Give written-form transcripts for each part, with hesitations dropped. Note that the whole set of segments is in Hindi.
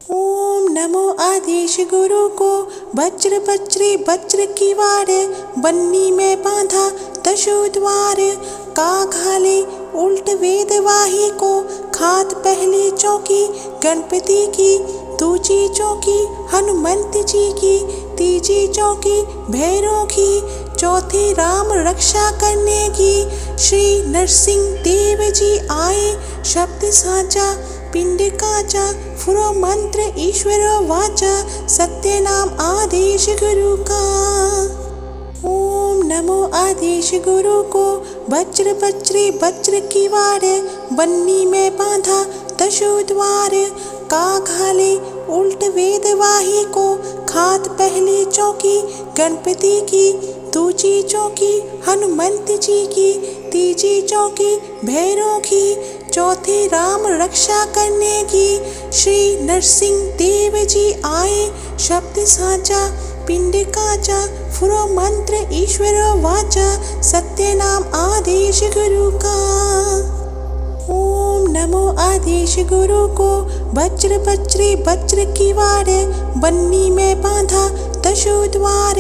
ओम नमो आदेश गुरु को। वज्र वज्री वज्र की वार, बन्नी में बांधा दशो द्वार। काग हाले उल्ट वेद वाही को, खात पहली चौकी गणपति की। दूजी चौकी हनुमंत जी की, तीजी चौकी भैरव की। चौथी राम रक्षा करने की, श्री नरसिंह देव जी आए। शब्द साचा पिंड काचा, फुरो मंत्र ईश्वर वाचा। सत्य नाम आदेश गुरु का। ओम नमो आदेश गुरु को। वज्र वज्री वज्र की वार, बन्नी में बांधा दशो द्वार। काग हाले उल्ट वेद वाही को, खात पहली चौकी गणपति की। दूजी चौकी हनुमंत जी की, तीजी चौकी भैरव की। चौथी राम रक्षा करने की, श्री नरसिंह देव जी आए। शब्द साचा पिंड काचा, फुरो मंत्र ईश्वर वाचा। सत्य नाम आदेश गुरु का। ओम नमो आदेश गुरु को। वज्र वज्री वज्र की वार, बन्नी में बांधा दशो द्वार।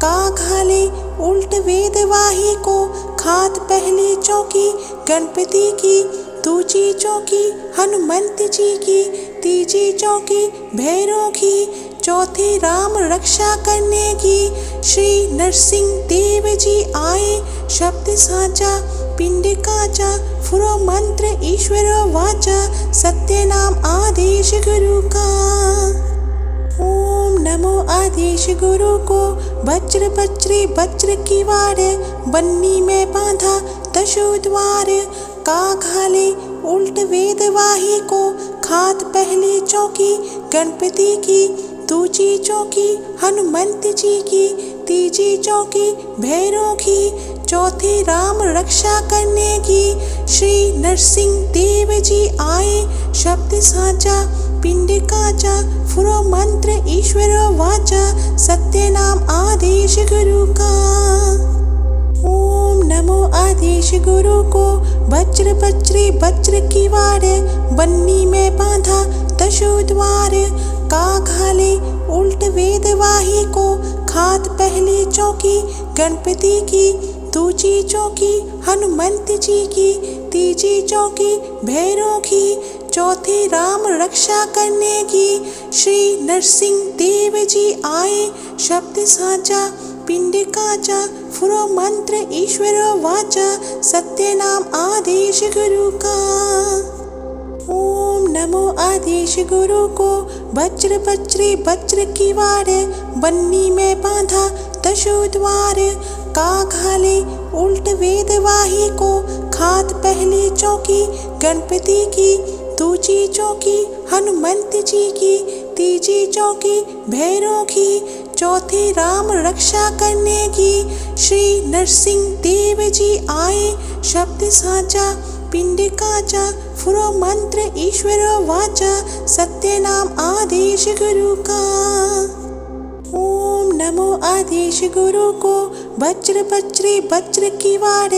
काग हाले उल्ट वेद वाही को, खात पहली चौकी गणपति की। दूजी चौकी हनुमंत जी की, तीजी चौकी भैरव की। चौथी राम रक्षा करने की, श्री नरसिंह देव जी आए। शब्द साचा पिंड काचा, फुरो मंत्र ईश्वर वाचा। सत्य नाम आदेश गुरु का। ओम नमो आदेश गुरु को। वज्र वज्री वज्र की वार, बन्नी में बांधा दशो द्वार। काग हाले उल्ट वेद वाही को, खात पहली चौकी गणपति की। दूजी चौकी हनुमंत जी की, तीजी चौकी भैरव की। चौथी राम रक्षा करने की, श्री नरसिंह देव जी आए। शब्द साचा पिंड काचा, फुरो मंत्र ईश्वर वाचा। सत्य नाम आदेश गुरु का। ओम नमो आदेश गुरु को। वज्र वज्री वज्र की वार, बन्नी में बांधा दशो द्वार। काग हाले उल्ट वेद वाही को, खात पहली चौकी गणपति की। दूजी चौकी हनुमंत जी की, तीजी चौकी भैरव की। चौथी राम रक्षा करने की, श्री नरसिंह देव जी आए। शब्द साचा पिंड काचा, फुरो मंत्र ईश्वर वाचा। सत्य नाम आदेश गुरु का। ओम नमो आदेश गुरु को। वज्र वज्री वज्र की वार, बन्नी में बांधा दशो द्वार। काग हाले उल्ट वेद वाही को, खात पहली चौकी गणपति की। दूजी चौकी हनुमंत जी की, तीजी चौकी भैरव की। चौथी राम रक्षा करने की, श्री नरसिंह देव जी आए। शब्द साचा पिंड काचा, फुरो मंत्र ईश्वर वाचा। सत्य नाम आदेश गुरु का। ओम नमो आदेश गुरु को। वज्र वज्री वज्र की वार,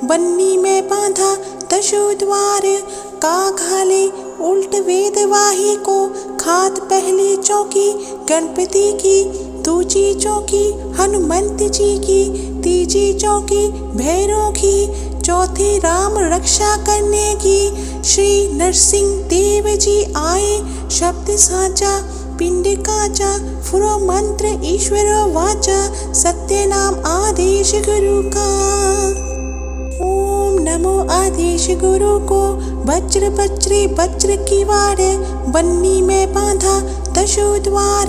बन्नी में बांधा दशो द्वार। काग हाले उल्ट वेद वाही को, खात पहली चौकी गणपति की। दूजी चौकी हनुमंत जी की, तीजी चौकी भैरव की। चौथी राम रक्षा करने की, श्री नरसिंह देव जी आए। शब्द साचा पिंड काचा, फुरो मंत्र ईश्वर वाचा। सत्य नाम आदेश गुरु का। ओम नमो आदेश गुरु को। वज्र वज्री वज्र की वार, बन्नी में बांधा दशो द्वार।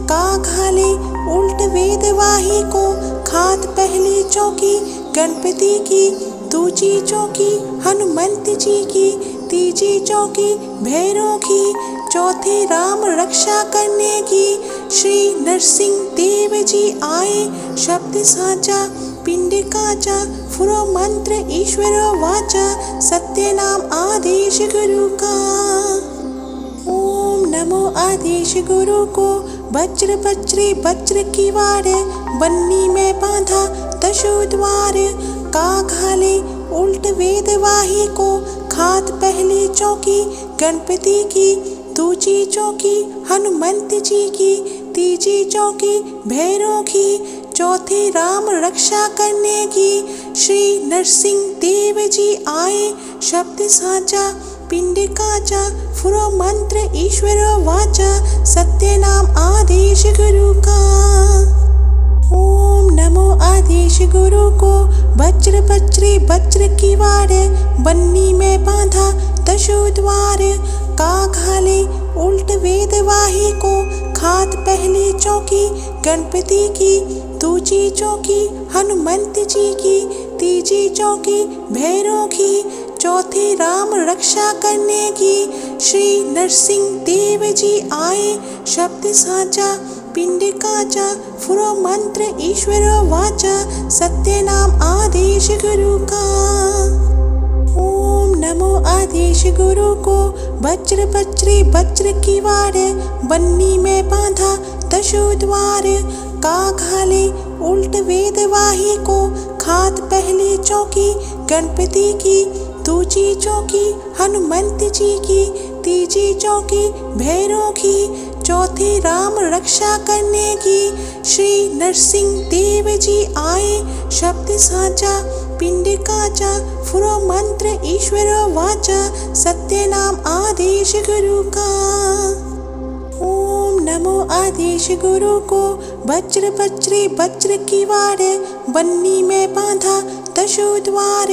काग हाले उल्ट वेद वाही को, खात पहली चौकी गणपति की। दूजी चौकी हनुमंत जी की, तीजी चौकी भैरव की। चौथी राम रक्षा करने की, श्री नरसिंह देव जी आए। शब्द साचा पिंड काचा, फुरो मंत्र ईश्वर वाचा। सत्य नाम आदेश गुरु का। ओम नमो आदेश गुरु को। वज्र वज्री वज्र की वार, बन्नी में बांधा दशो द्वार। काग हाले उल्ट वेद वाही को, खात पहली चौकी गणपति की। दूजी चौकी हनुमंत जी की, तीजी चौकी भैरव की, चौथी राम रक्षा करने की। श्री नरसिंह देव जी आए शब्द साचा, पिंड काचा, फुरो मंत्र ईश्वर वाचा, सत्य नाम आदेश गुरु का। ओम नमो आदेश गुरु को, वज्र बज्री वज्र की वार, बन्नी में बांधा दशो द्वार। काग हाले उल्ट वेद वाही को, खात पहली चौकी गणपति की, दूजी चौकी हनुमंत जी की, तीजी चौकी भैरव की, चौथी राम रक्षा करने की। श्री नरसिंह देव जी आए शब्द साचा, पिंड काचा, फुरो मंत्र ईश्वर वाचा, सत्य नाम आदेश गुरु का। ओम नमो आदेश गुरु को, वज्र बज्री वज्र की वार, बन्नी में बांधा दशो द्वार। काग हाले उल्ट वेद वाही को, खात पहली चौकी गणपति की, दूजी चौकी हनुमंत जी की, तीजी चौकी भैरव की, चौथी राम रक्षा करने की। श्री नरसिंह देव जी आए शब्द साचा, पिंड काचा, फुरो मंत्र ईश्वर वाचा, सत्य नाम आदेश गुरु का। ओम नमो आदेश गुरु को, वज्र बज्री वज्र की वार, बन्नी में बांधा दशो द्वार।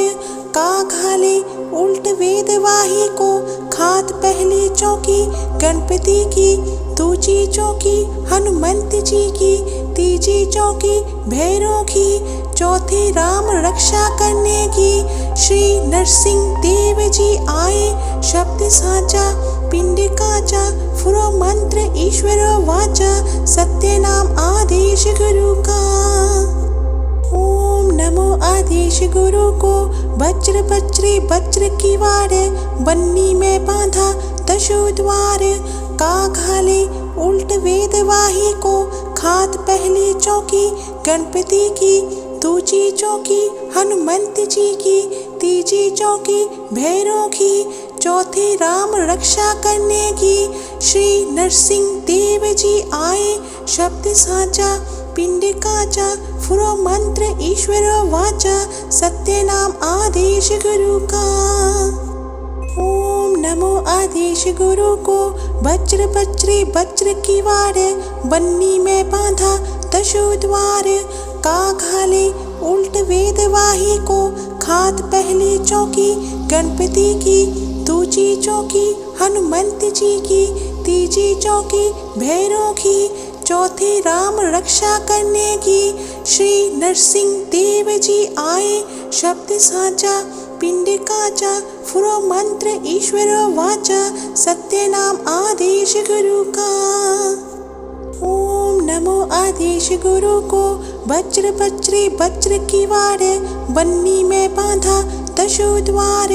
काग हाले उल्ट वेद वाही को, खात पहली चौकी गणपति की, दूजी चौकी हनुमंत जी की, तीजी चौकी भैरव की, चौथी राम रक्षा करने की। श्री नरसिंह देव जी आए शब्द साचा, पिंड काचा, फुरो मंत्र ईश्वर वाचा, सत्य नाम आदेश गुरु का। ओम नमो आदेश गुरु को, वज्र बज्री वज्र की वार, बन्नी में बांधा दशो द्वार। काग हाले उल्ट वेद वाही को, खात पहली चौकी गणपति की, दूजी चौकी हनुमंत जी की, तीजी चौकी भैरव की, चौथी राम रक्षा करने की। श्री नरसिंह देव जी आए शब्द साचा, पिंड काचा, फुरो मंत्र ईश्वर वाचा, सत्य नाम आदेश गुरु का। ओम नमो आदेश गुरु को, वज्र बज्री वज्र की वार, बन्नी में बांधा दशो द्वार। काग हाले उल्ट वेद वाही को, खात पहली चौकी गणपति की, दूजी चौकी हनुमंत जी की, तीजी चौकी भैरव की, चौथी राम रक्षा करने की। श्री नरसिंह देव जी आए शब्द साचा, पिंड काचा, फुरो मंत्र ईश्वर वाचा, सत्य नाम आदेश गुरु का। ओम नमो आदेश गुरु को, वज्र बज्री वज्र की वार, बन्नी में बांधा दशो द्वार।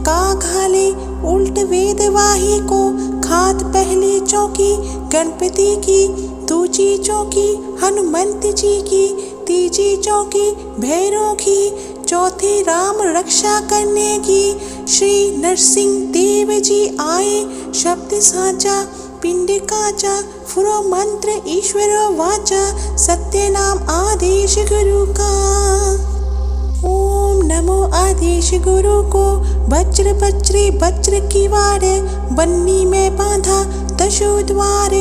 काग हाले उल्ट वेद वाही को, खात पहली चौकी गणपति की, दूजी चौकी हनुमंत जी की, तीजी चौकी भैरव की, चौथी राम रक्षा करने की। श्री नरसिंह देव जी आए शब्द साचा, पिंड काचा, फुरो मंत्र ईश्वर वाचा, सत्य नाम आदेश गुरु का। ओम नमो आदेश गुरु को, वज्र बज्री वज्र की वार, बन्नी में बांधा दशो द्वार।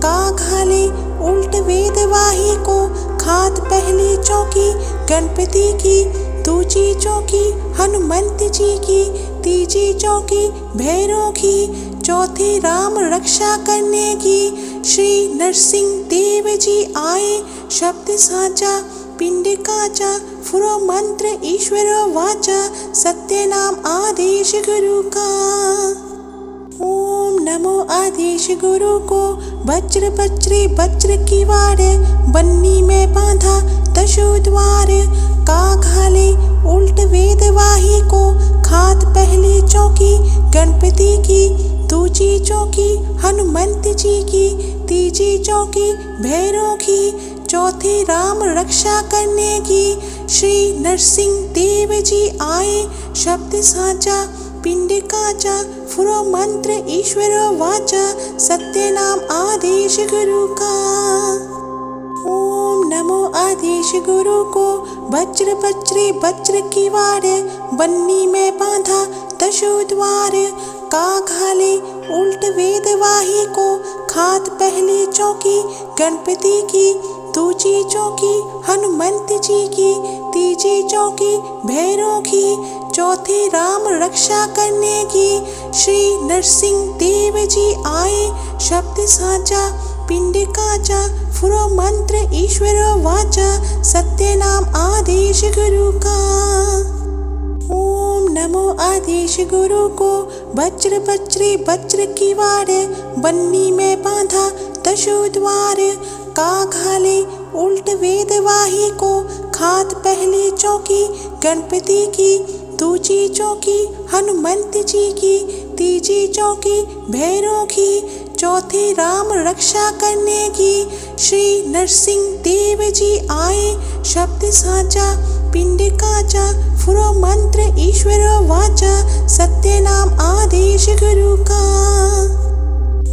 काग हाले उल्ट वेद वाही को, खात पहली चौकी गणपति की, दूजी चौकी हनुमंत जी की, तीजी चौकी भैरव की, चौथी राम रक्षा करने की। श्री नरसिंह देव जी आए शब्द साचा, पिंड काचा, फुरो मंत्र ईश्वर वाचा, सत्य नाम आदेश गुरु का। ओम नमो आदेश गुरु को, वज्र बज्री वज्र की वार, बन्नी में बांधा दशो द्वार। काग हाले उल्ट वेद वाही को, खात पहली चौकी गणपति की, दूजी चौकी हनुमंत जी की, तीजी चौकी भैरव की, चौथी राम रक्षा करने की। श्री नरसिंह देव जी आए शब्द साचा, पिंडिका च फुरो मंत्र ईश्वर वाचा सत्य नाम आदेश गुरु का। ओम नमो आदेश गुरु को वज्र वज्री वज्र की वार बन्नी में बांधा दशो द्वार का घाले उल्ट वेद वाही को खात पहली चौकी गणपति की दूजी चौकी हनुमंत जी की तीजी चौकी भैरव की चौथी राम रक्षा करने की श्री नरसिंह देव जी आए शब्द साचा पिंडिका च फुरो मंत्र ईश्वर वाचा सत्य नाम आदेश गुरु का। ओम नमो आदेश गुरु को वज्र वज्री वज्र की वार बन्नी में बांधा दशो द्वार का घाले उल्ट वेद वाही को खात पहली चौकी गणपति की दूजी चौकी हनुमंत जी की तीजी चौकी भैरव की चौथी राम रक्षा करने की श्री नरसिंह देव जी आए शब्द साचा पिंडिका च फुरो मंत्र ईश्वर वाचा सत्य नाम आदेश गुरु का।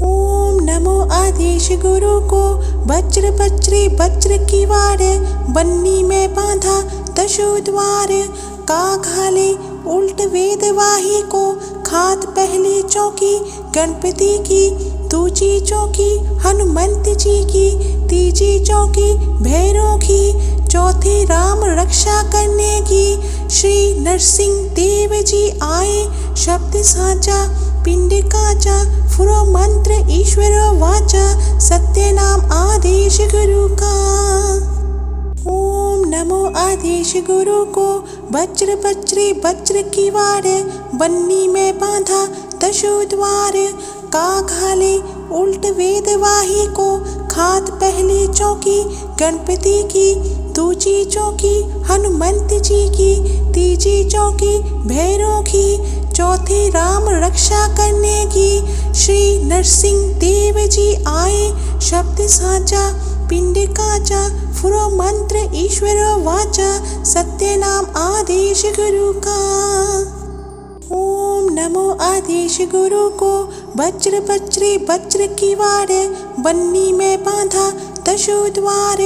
ओम नमो आदेश गुरु को वज्र वज्री वज्र की वार बन्नी में बांधा दशो द्वार का घाले उल्ट वेद वाही को खात पहली चौकी गणपति की दूजी चौकी हनुमंत जी की तीजी चौकी भैरव की चौथी राम रक्षा करने की श्री नरसिंह देव जी आए शब्द साचा पिंडिका च फुरो मंत्र ईश्वर वाचा सत्य नाम आदेश गुरु का। ओम नमो आदेश गुरु को वज्र वज्री वज्र की वार बन्नी में बांधा दशो द्वार का घाले उल्ट वेद वाही को खात पहली चौकी गणपति की दूजी चौकी हनुमंत जी की तीजी चौकी भैरव की चौथी राम रक्षा करने की श्री नरसिंह देव जी आए शब्द साचा पिंडिका च फुरो मंत्र ईश्वर वाचा सत्य नाम आदेश गुरु का। ओम नमो आदेश गुरु को वज्र वज्री वज्र की वार बन्नी में बांधा दशो द्वार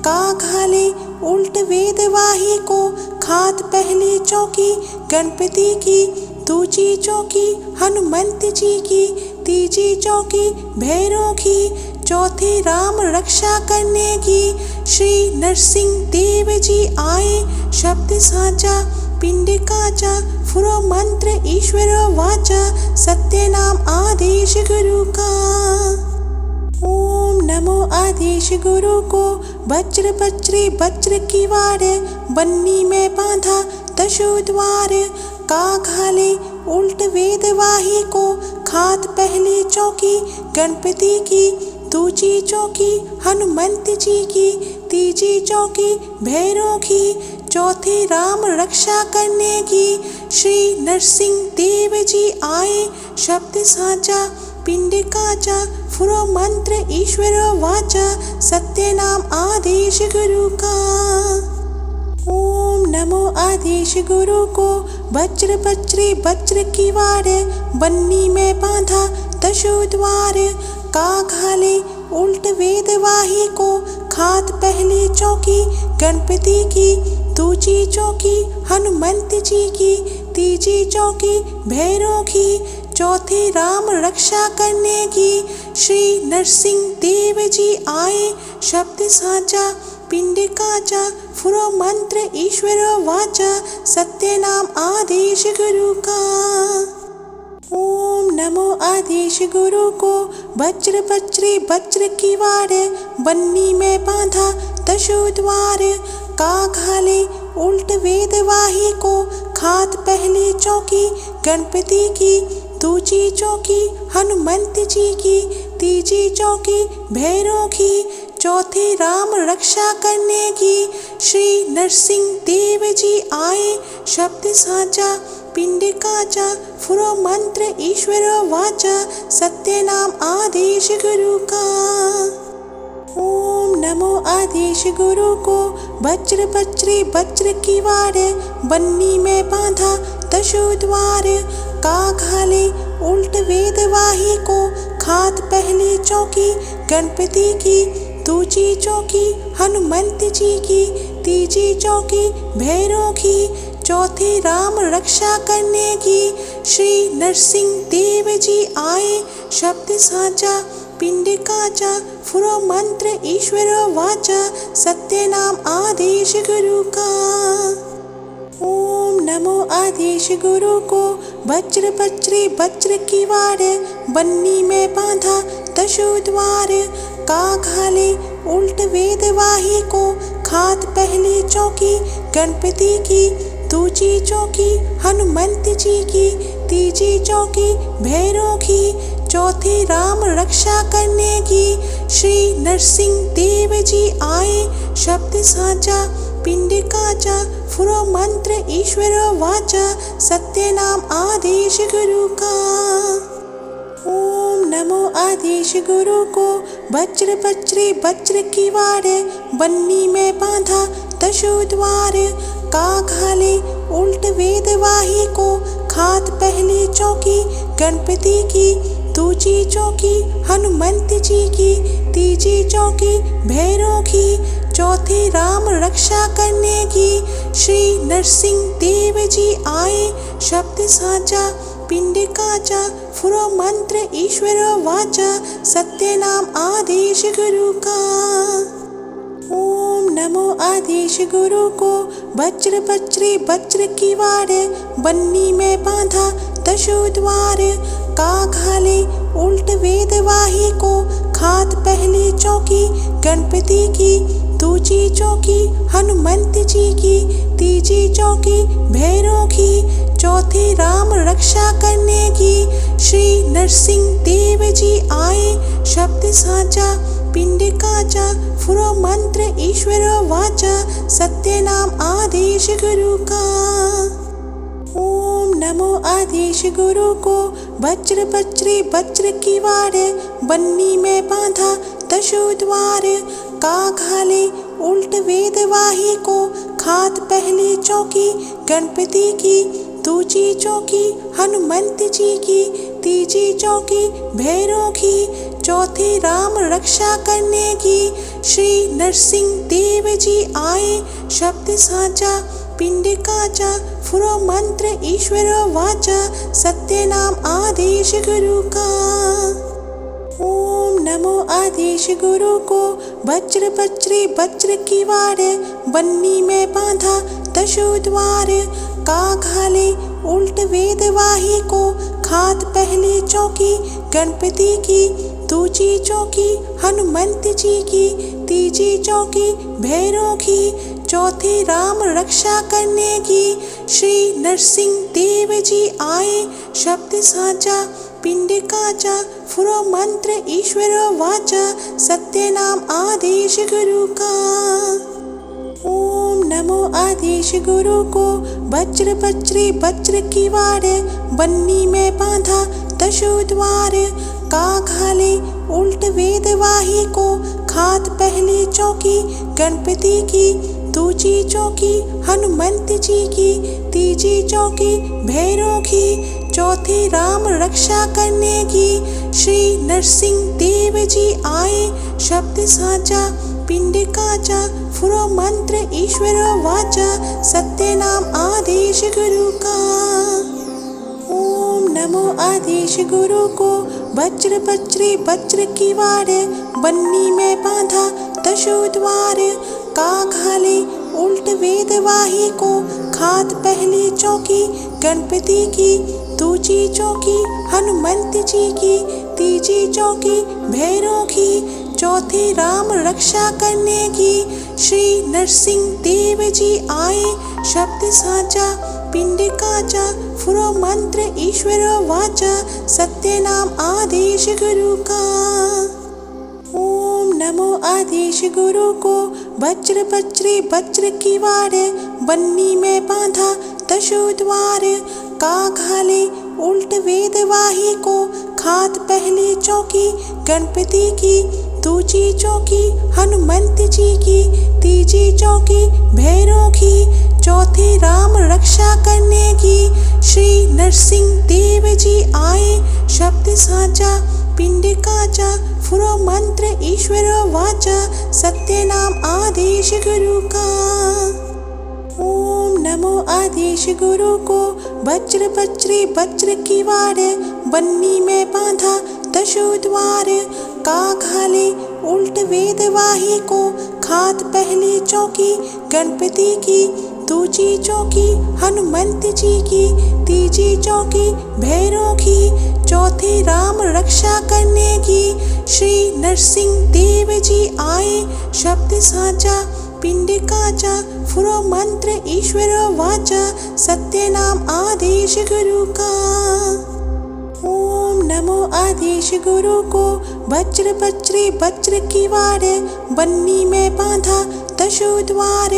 का घाले उल्ट वेद वाही को खात पहली चौकी गणपति की दूजी चौकी हनुमंत जी की तीजी चौकी भैरव की चौथी राम रक्षा करने की श्री नरसिंह देव जी आए शब्द साचा पिंडिका च फुरो मंत्र ईश्वर वाचा सत्य नाम आदेश गुरु का। ओम नमो आदेश गुरु को वज्र वज्री वज्र की वार बन्नी में बांधा दशो द्वार का घाले उल्ट वेद वाही को खात पहली चौकी गणपति की दूजी चौकी हनुमंत जी की तीजी चौकी भैरव की चौथी राम रक्षा करने की श्री नरसिंह देव जी आए शब्द साचा पिंडिका च फुरो मंत्र ईश्वर वाचा सत्य नाम आदेश गुरु का। ओम नमो आदेश गुरु को वज्र वज्री वज्र की वार बन्नी में बांधा दशो द्वार का घाले उल्ट वेद वाही को खात पहली चौकी गणपति की दूजी चौकी हनुमंत जी की तीजी चौकी भैरव की चौथी राम रक्षा करने की श्री नरसिंह देव जी आए शब्द साचा पिंडिका च फुरो मंत्र ईश्वर वाचा सत्य नाम आदेश गुरु का। ओम नमो आदेश गुरु को वज्र वज्री वज्र की वार बन्नी में बांधा दशो द्वार का घाले उल्ट वेद वाही को खात पहली चौकी गणपति की दूजी चौकी हनुमंत जी की तीजी चौकी भैरव की चौथी राम रक्षा करने की श्री नरसिंह देव जी आए शब्द साचा पिंडिका च फुरो मंत्र ईश्वर वाचा सत्य नाम आदेश गुरु का। ओम नमो आदेश गुरु को वज्र वज्री वज्र की वार बन्नी में बांधा दशो द्वार। का घाले उल्ट वेदवाही को, खात पहली चौकी गणपति की, दूजी चौकी हनुमंत जी की, तीजी चौकी भैरव की, चौथी राम रक्षा करने की। श्री नरसिंह देव जी आए, शब्द साचा पिंड काचा, फुरो मंत्र ईश्वर वाचा, सत्य नाम आदेश गुरु का। ओम नमो आदेश गुरु को, वज्र बज्री वज्र की वार, बन्नी में बांधा दशो द्वार। का घाले उल्ट वेदवाही को, खात पहली चौकी गणपति की, दूजी चौकी हनुमंत जी की, तीजी चौकी भैरव की, चौथी राम रक्षा करने की। श्री नरसिंह देव जी आए, शब्द साचा पिंड काचा, फुरो मंत्र ईश्वर वाचा, सत्य नाम आदेश गुरु का। ओम नमो आदेश गुरु को, वज्र बज्री वज्र की वार, बन्नी में बांधा दशो द्वार। का घाले उल्ट वेदवाही को, खात पहली चौकी गणपति की, दूजी चौकी हनुमंत जी की, तीजी चौकी भैरव की, चौथी राम रक्षा करने की। श्री नरसिंह देव जी आए, शब्द साचा पिंड काचा, फुरो मंत्र ईश्वर वाचा, सत्य नाम आदेश गुरु का। ओम नमो आदेश गुरु को, वज्र बज्री वज्र की वार, बन्नी में बांधा दशो द्वार। का घाले उल्ट वेदवाही को, खात पहली चौकी गणपति की, दूजी चौकी हनुमंत जी की, तीजी चौकी भैरव की, चौथी राम रक्षा करने की। श्री नरसिंह देव जी आए, शब्द साचा पिंड काचा, फुरो मंत्र ईश्वर वाचा, सत्य नाम आदेश गुरु का। ओम नमो आदेश गुरु को, वज्र बज्री वज्र की वार, बन्नी में बांधा दशो द्वार। का घाले उल्ट वेदवाही को, खात पहली चौकी गणपति की, दूजी चौकी हनुमंत जी की, तीजी चौकी भैरव की, चौथी राम रक्षा करने की। श्री नरसिंह देव जी आए, शब्द साचा पिंड काचा, फुरो मंत्र ईश्वर वाचा, सत्य नाम आदेश गुरु का। ओम नमो आदेश गुरु को, वज्र बज्री वज्र की वार, बन्नी में बांधा दशो द्वार। का घाले उल्ट वेदवाही को, खात पहली चौकी गणपति की, दूजी चौकी हनुमंत जी की, तीजी चौकी भैरव की, चौथी राम रक्षा करने की। श्री नरसिंह देव जी आए, शब्द साचा पिंड काचा, फुरो मंत्र ईश्वर वाचा, सत्य नाम आदेश गुरु का। ओम नमो आदेश गुरु को, वज्र बज्री वज्र की वार, बन्नी में बांधा दशो द्वार। का घाले उल्ट वेदवाही को, खात पहली चौकी गणपति की, दूजी चौकी हनुमंत जी की, तीजी चौकी भैरव की, चौथी राम रक्षा करने की। श्री नरसिंह देव जी आए, शब्द साचा पिंड काचा, फुरो मंत्र ईश्वर वाचा, सत्य नाम आदेश गुरु का। ओम नमो आदेश गुरु को, वज्र बज्री वज्र की वार, बन्नी में बांधा दशो द्वार। का घाले उल्ट वेदवाही को, खात पहली चौकी गणपति की, दूजी चौकी हनुमंत जी की, तीजी चौकी भैरव की, चौथी राम रक्षा करने की। श्री नरसिंह देव जी आए, शब्द साचा पिंड काचा, फुरो मंत्र ईश्वर वाचा, सत्य नाम आदेश गुरु का। ओम नमो आदेश गुरु को, वज्र बज्री वज्र की वार, बन्नी में बांधा दशो द्वार। का घाले उल्ट वेदवाही को, खात पहली चौकी गणपति की, दूजी चौकी हनुमंत जी की, तीजी चौकी भैरव की, चौथी राम रक्षा करने की। श्री नरसिंह देव जी आए, शब्द साचा पिंड काचा, फुरो मंत्र ईश्वर वाचा, सत्य नाम आदेश गुरु का। ओम नमो आदेश गुरु को, वज्र वज्री वज्र की वार, बन्नी में बांधा दशो द्वार, काग हाले उल्ट वेद वाही को, खात पहली चौकी गणपति की, दूजी चौकी हनुमंत जी की, तीजी चौकी भैरव की, चौथी राम रक्षा करने की। श्री नरसिंह देव जी आए, शब्द साचा पिंड काचा, फुरो मंत्र ईश्वर वाचा, सत्य नाम आदेश गुरु का। ओम नमो आदेश गुरु को, वज्र वज्री वज्र की वार, बन्नी में बांधा दशो द्वार,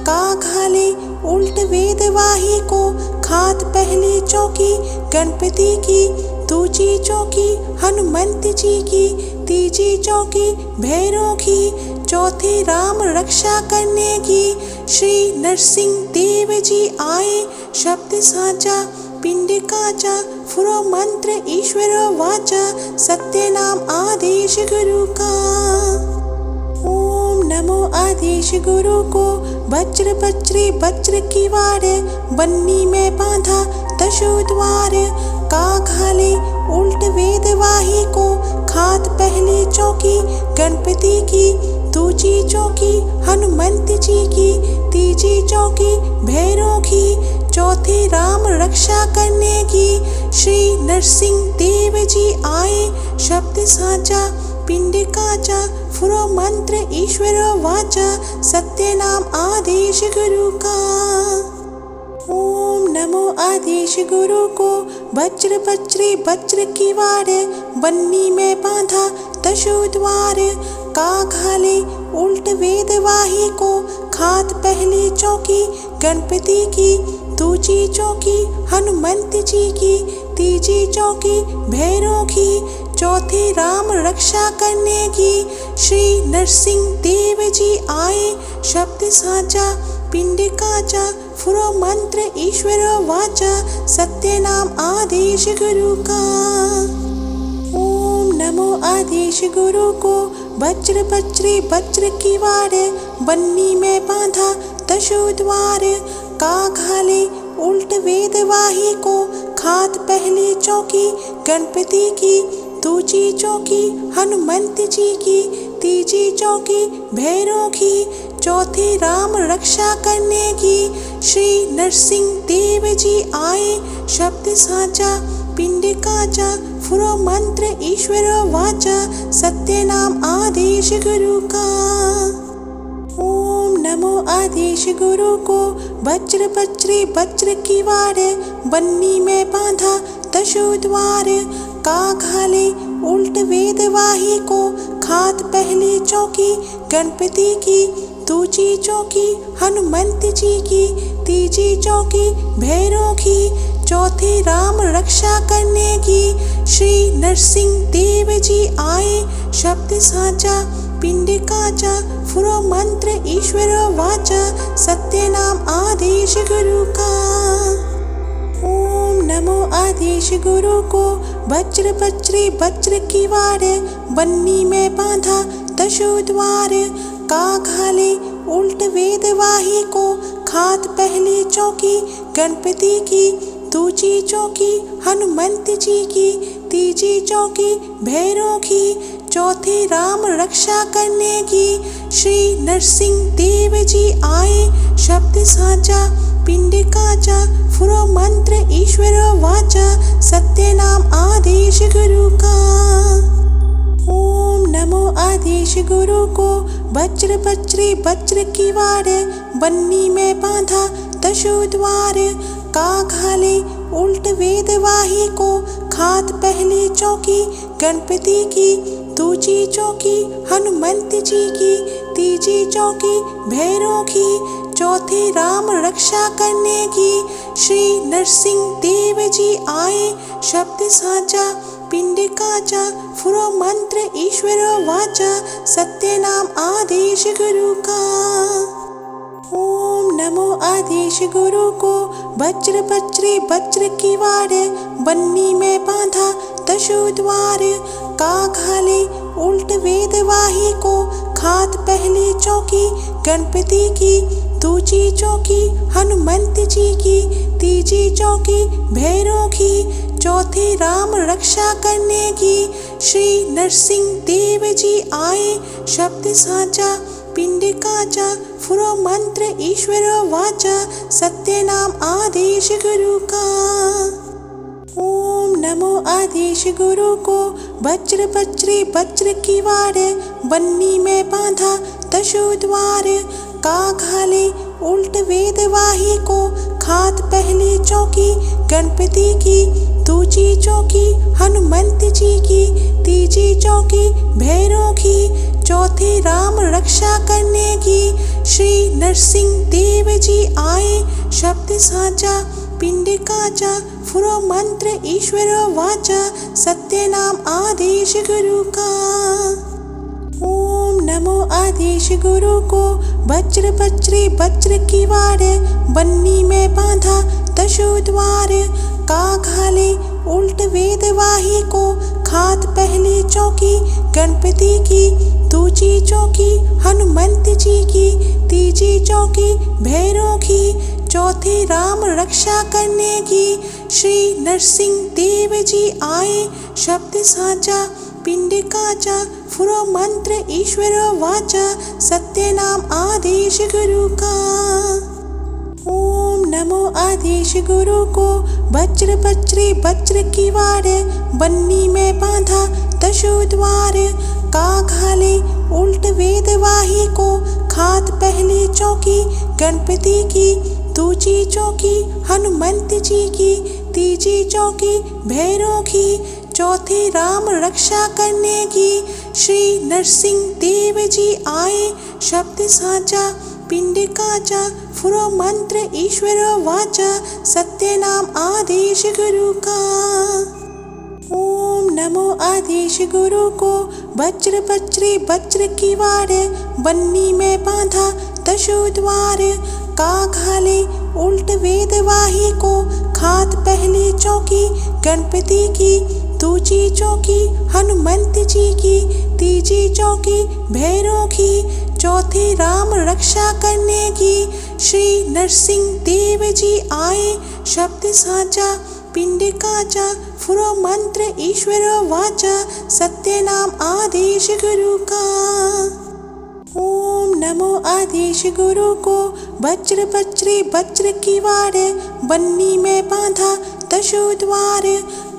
काग हाले उल्ट वेद वाही को, खात पहली चौकी गणपति की, दूजी चौकी हनुमंत जी की, तीजी चौकी भैरव की, चौथी राम रक्षा करने की। श्री नरसिंह देव जी आए, शब्द साचा पिंड काचा, फुरो मंत्र ईश्वर वाचा, सत्य नाम आदेश गुरु का। ओम नमो आदेश गुरु को, वज्र वज्री वज्र की वार, बन्नी में बांधा दशो द्वार, काग हाले उल्ट वेद वाही को, खात पहली चौकी गणपति की, दूजी चौकी हनुमंत जी की, तीजी चौकी भैरव की, चौथी राम रक्षा करने की। श्री नरसिंह देव जी आए, शब्द साचा पिंड काचा, फुरो मंत्र ईश्वर वाचा, सत्य नाम आदेश गुरु का। ओम नमो आदेश गुरु को, वज्र वज्री वज्र की वार, बन्नी में बांधा दशो द्वार, काग हाले उल्ट वेद वाही को, खात पहली चौकी गणपति की, दूजी चौकी हनुमंत जी की, तीजी चौकी भैरव की, चौथी राम रक्षा करने की। श्री नरसिंह देव जी आए, शब्द साचा पिंड काचा, फुरो मंत्र ईश्वर वाचा, सत्य नाम आदेश गुरु का। ओम नमो आदेश गुरु को, वज्र वज्री वज्र की वार, बन्नी में बांधा दशो द्वार, काग हाले उल्ट वेद वाही को, खात पहली चौकी गणपति की, दूजी चौकी हनुमंत जी की, तीजी चौकी भैरव की, चौथी राम रक्षा करने की। श्री नरसिंह देव जी आए, शब्द साचा पिंड काचा, फुरो मंत्र ईश्वर वाचा, सत्य नाम आदेश गुरु का। ओम नमो आदेश गुरु को, वज्र वज्री वज्र की वार, बन्नी में बांधा दशो द्वार, काग हाले उल्ट वेद वाही को, खात पहली चौकी गणपति की, दूजी चौकी हनुमंत जी की, तीजी चौकी भैरव की, चौथी राम रक्षा करने की। श्री नरसिंह देव जी आए, शब्द साचा पिंड काचा, फुरो मंत्र ईश्वर वाचा, सत्य नाम आदेश गुरु का। ओम नमो आदेश गुरु को, वज्र वज्री वज्र की वार, बन्नी में बांधा दशो द्वार, काग हाले उल्ट वेद वाही को, खात पहली चौकी गणपति की, दूजी चौकी हनुमंत जी की, तीजी चौकी भैरव की, चौथी राम रक्षा करने की। श्री नरसिंह देव जी आए, शब्द साचा पिंड काचा, फुरो मंत्र ईश्वर वाचा, सत्य नाम आदेश गुरु का। ओम नमो आदेश गुरु को, वज्र वज्री वज्र की वार, बन्नी में बांधा दशो द्वार, काग हाले उल्ट वेद वाही को, खात पहली चौकी गणपति की, दूजी चौकी हनुमंत जी की, तीजी चौकी भैरव की, चौथी राम रक्षा करने की। श्री नरसिंह देव जी आए, शब्द साचा पिंड काचा, फुरो मंत्र ईश्वर वाचा, सत्य नाम आदेश गुरु का। ओम नमो आदेश गुरु को, वज्र बज्री वज्र की वार, बन्नी में बांधा दशो द्वार। काघाले उल्ट वेद वाही को, खात पहली चौकी गणपति की, दूजी चौकी हनुमंत जी की, तीजी चौकी भैरव की, चौथी राम रक्षा करने की। श्री नरसिंह देव जी आए, शब्द साचा पिंड काचा, फुरो मंत्र ईश्वर वाचा, सत्य नाम आदेश गुरु का। ओम नमो आदेश गुरु को, वज्र बज्री वज्र की वार, बन्नी में बांधा दशो द्वार। काघाले उल्ट वेद वाही को, खात पहली चौकी गणपति की, दूजी चौकी हनुमंत जी की, तीजी चौकी भैरव की, चौथी राम रक्षा करने की। श्री नरसिंह देव जी आए, शब्द साचा पिंड काचा, फुरो मंत्र ईश्वर वाचा, सत्य नाम आदेश गुरु का। ओम नमो आदेश गुरु को, वज्र बज्री वज्र की वार, बन्नी में बांधा दशो द्वार। काघाले उल्ट वेद वाही को, खात पहली चौकी गणपति की, दूजी चौकी हनुमंत जी की, तीजी चौकी भैरव की, चौथी राम रक्षा करने की। श्री नरसिंह देव जी आए, शब्द साचा पिंड काचा, फुरो मंत्र ईश्वर वाचा, सत्य नाम आदेश गुरु का। ओम नमो आदेश गुरु को, वज्र बज्री वज्र की वार, बन्नी में बांधा दशो द्वार। काघाले उल्ट वेद वाही को, खात पहली चौकी गणपति की, दूजी चौकी हनुमंत जी की, तीजी चौकी भैरव की, चौथी राम रक्षा करने की। श्री नरसिंह देव जी आए, शब्द साचा पिंड काचा, फुरो मंत्र ईश्वर वाचा, सत्य नाम आदेश गुरु का। ओम नमो आदेश गुरु को, वज्र बज्री वज्र की वार, बन्नी में बांधा दशो द्वार। काघाले उल्ट वेद वाही को, खात पहली चौकी गणपति की, दूजी चौकी हनुमंत जी की, तीजी चौकी भैरव की, चौथी राम रक्षा करने की। श्री नरसिंह देव जी आए, शब्द साचा पिंड काचा, फुरो मंत्र ईश्वर वाचा, सत्य नाम आदेश गुरु का। ओम नमो आदेश गुरु को, वज्र बज्री वज्र की वार, बन्नी में बांधा दशो द्वार।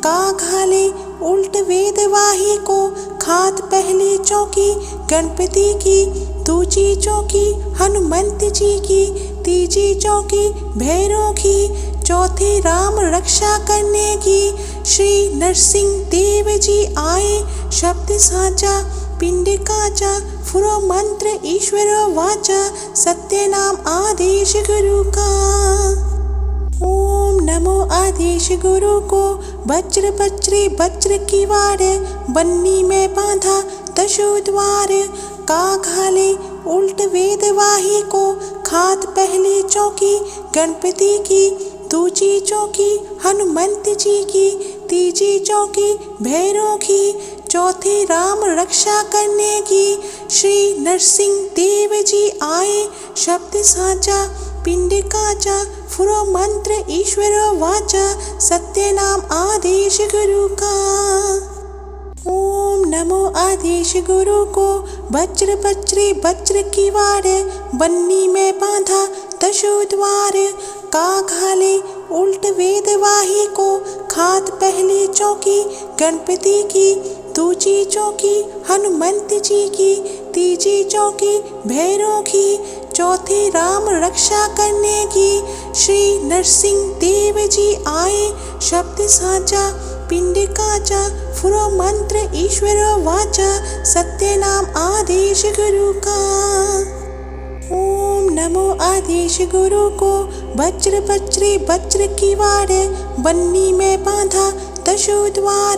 काघाले उल्ट वेद वाही को, खात पहली चौकी गणपति की, दूजी चौकी हनुमंत जी की, तीजी चौकी भैरव की, चौथी राम रक्षा करने की। श्री नरसिंह देव जी आए, शब्द साचा पिंड काचा, फुरो मंत्र ईश्वर वाचा, सत्य नाम आदेश गुरु का। ओम नमो आदेश गुरु को, वज्र बज्री वज्र की वार, बन्नी में बांधा दशो द्वार। काघाले उल्ट वेद वाही को, खात पहली चौकी गणपति की, दूजी चौकी हनुमंत जी की, तीजी चौकी भैरव की, चौथी राम रक्षा करने की। श्री नरसिंह देव जी आए, शब्द साचा पिंड काचा, फुरो मंत्र ईश्वर वाचा, सत्य नाम आदेश गुरु का। ओम नमो आदेश गुरु को, वज्र बज्री वज्र की वार, बन्नी में बांधा दशो द्वार। काघाले उल्ट वेद वाही को, खात पहली चौकी गणपति की, दूजी चौकी हनुमंत जी की, तीजी चौकी भैरव की, चौथी राम रक्षा करने की। श्री नरसिंह देव जी आए, शब्द साचा पिंड काचा, फुरो मंत्र ईश्वर वाचा, सत्य नाम आदेश गुरु का। ओम नमो आदेश गुरु को, वज्र बज्री वज्र की वार, बन्नी में बांधा दशो द्वार।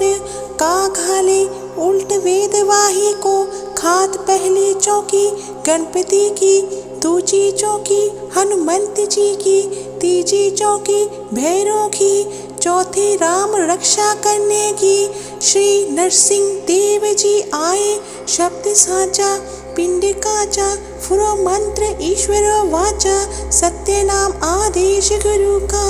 काघाले उल्ट वेद वाही को, खात पहली चौकी गणपति की, दूजी चौकी हनुमंत जी की, तीजी चौकी भैरव की, चौथी राम रक्षा करने की। श्री नरसिंह देव जी आए, शब्द साचा पिंड काचा, फुरो मंत्र ईश्वर वाचा, सत्य नाम आदेश गुरु का।